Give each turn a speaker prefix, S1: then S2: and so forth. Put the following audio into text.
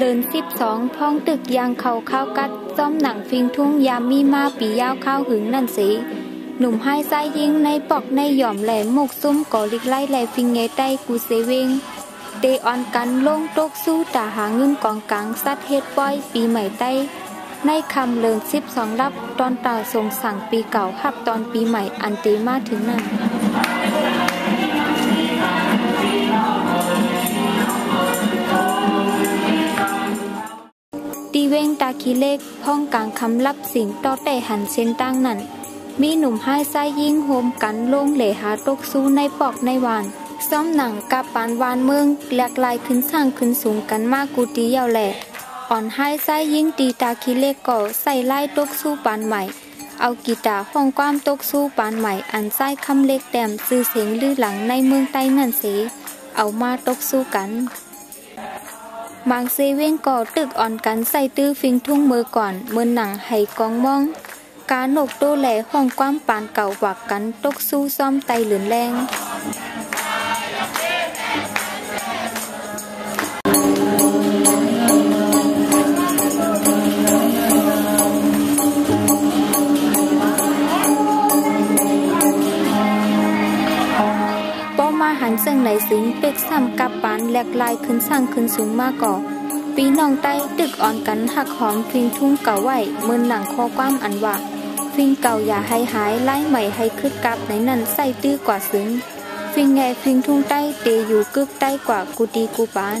S1: ลิน12พ้องตึกยางเขาข้าวกัดซ้อมหนังฟิงทุ่งยามมีมาปียาวข้าวหึงนั่นสิหนุ่มให้ไส้ยิงในปอกในหย่อมแหลมมุกซุ่มก่อลิกไล่แหลฟิงเงใต้กูเซเวงเตออนกันลงตกสู้ตาหาเงินกองกลางซัดเฮ็ดป้อยปีใหม่ใต้ในคำเลิน12รับตอนตาทรงสั่งปีเก่าฮับตอนปีใหม่อันเตมาถึงนั่นตีเวงตาคีเล็กพ้องกลางคำรับสิ่งต่อแต่หันเส้นตั้งนั้นมีหนุ่มให้ไส้ยิงโฮมกันลงเหลหาตกสู้ในปอกในวานซ้อมหนังกับปานวานเมืองแหลกลายขึ้นสร้างขึ้นสูงกันมากกูตียาวแหล่อ่อนให้ไส้ยิงตีตาคีเล็กก่อใส่ไล่ตกสู้ปานใหม่เอากีตาร์ห้องความตกสู้ปานใหม่อันไส้คำเล็กแต้มซื้อเสียงลือหลังในเมืองใต้นั่นเสเอามาตกสู้กันบางเซเว่งก่อตึกอ่อนกันใส่ตื้อฟิงทุ่งมือก่อนเมือนหนังให้กองมองการนกโตแหล่ห้องความปานเก่าวักกันตกสู้ซ้อมไตเหลือนแรงหันเซิงไหลสิงเป็กซ้ำกับปานแหลกลายขึ้นสร้างขึ้นสูงมากก่อปีน้องใต้ตึกอ่อนกันหักหอมฟิงทุ่งเก่าไหวเมือนหนังคอความอันว่าฟิงเก่าอย่าให้หายไล่ใหม่ให้คึกกับในนั้นใส่ตื้อกว่าซึ้งฟิงแงฟิงทุ่งใต้เตอยู่กึกใต้กว่ากูตีกูปาน